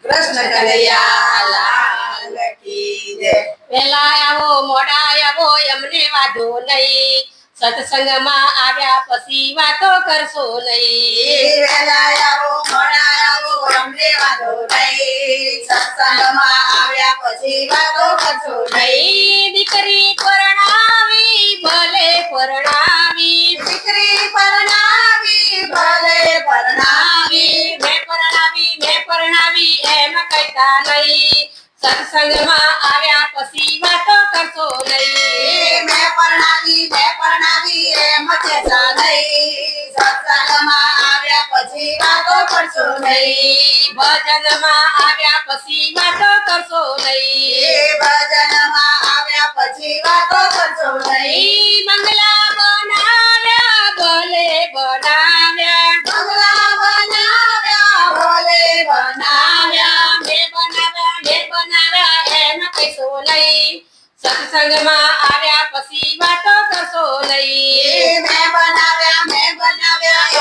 કૃષ્ણ કનૈયા લાલ કી જય। વેલા આવો મોડા આવો એમને વાંધો નહીં, સત્સંગમાં આવ્યા પછી વાતો કરશો નહીં। વેલા આવો મોડા આવો અમને વાંધો નહીં, સત્સંગમાં આવ્યા પછી વાતો કરશો નહીં। દીકરી પરણાવી ભલે પરણાવી, દીકરી પરણાવી ભલે પરણાવી, મેં પરણાવી એમ કહેતા નહીં, સત્સંગમાં આવ્યા પછી વાતો કરશો નહીં। મેં પરણાવી એમ કહેતા નહીં, સત્સંગમાં આવ્યા પછી વાતો કરશો નહીં। ભજનમાં આવ્યા પછી વાતો કરશો નહીં। ભજનમાં આવ્યા પછી વાતો કરશો નહીં। બંગલા બનાવ્યા ભલે બનાવ્યા, બંગલા બનાવ્યા ભલે બનાવ્યા, મેં બનાવ્યા એમ કહેશો નહીં, સત્સંગમાં આવ્યા પછી વાતો કરશો નહીં। મેં બનાવ્યા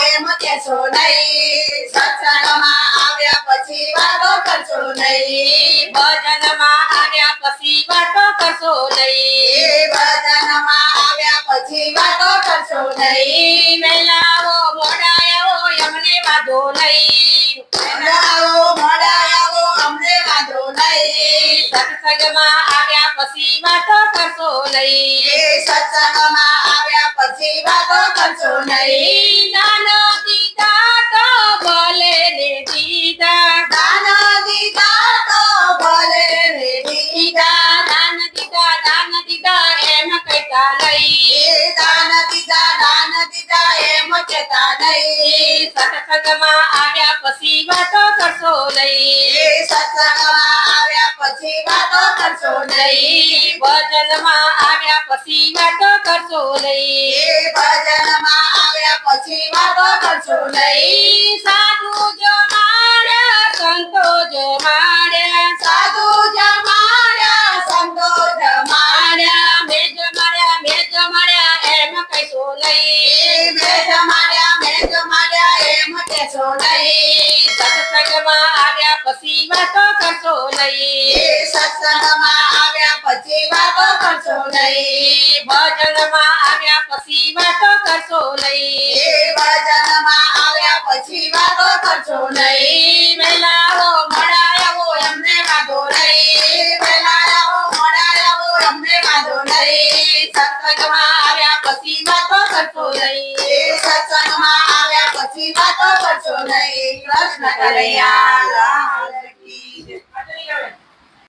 એમ કહેશો નહીં, સત્સંગમાં આવ્યા પછી વાતો કરશો નહીં। ભજનમાં આવ્યા પછી વાતો કરશો નહીં। ભજનમાં આવ્યા પછી વાતો કરશો નહીં। વહેલા આવો મોડા આવો એમને વાંધો નહીં, મોડા આવો અમને વાંધો નહીં, સત્સંગમાં આવ્યા પછી વાતો કરશો નહીં। સત્સંગમાં આવ્યા પછી વાતો કરશો નહીં। દાન દીધા તો ભલે ને દીધા, દાન દીધા તો ભલે રે દીધા, દાન દીધા એમ કહેતા નહીં, દાન દીધા એમ કહેતા નહીં। સત્સંગમાં આવ્યા પછી વાતો કરશો નહીં। સત્સંગમાં આવ્યા પછી વાતો કરશો નહીં। ભજનમાં આવ્યા પછી વાતો કરશો નહીં। ભજનમાં આવ્યા પછી વાતો કરશો નહીં। સાધુ જમાડ્યા સંતો જમાડ્યા, સાધુ જમાડ્યા સંતો જમાડ્યા, મેં જમાડ્યા એમ કહેશો નહીં, મેં જમાડ્યા એમ કહેશો નહીં। સત્સંગમાં આવ્યા પછી વાતો કરશો નહીં। સત્સંગમાં આવ્યા પછી વાતો કરશો નહીં। ભજનમાં આવ્યા પછી વાતો કરશો નહીં। ભજનમાં આવ્યા પછી વાતો કરશો નહીં। વહેલા આવો મોડા આવો એમને વાંધો નહીં, વહેલા આવો મોડા આવો અમને વાંધો નહીં, સત્સંગમાં આવ્યા પછી વાતો કરશો નહીં। સત્સંગમાં આવ્યા પછી વાતો કરશો નહીં। કૃષ્ણ કનૈયા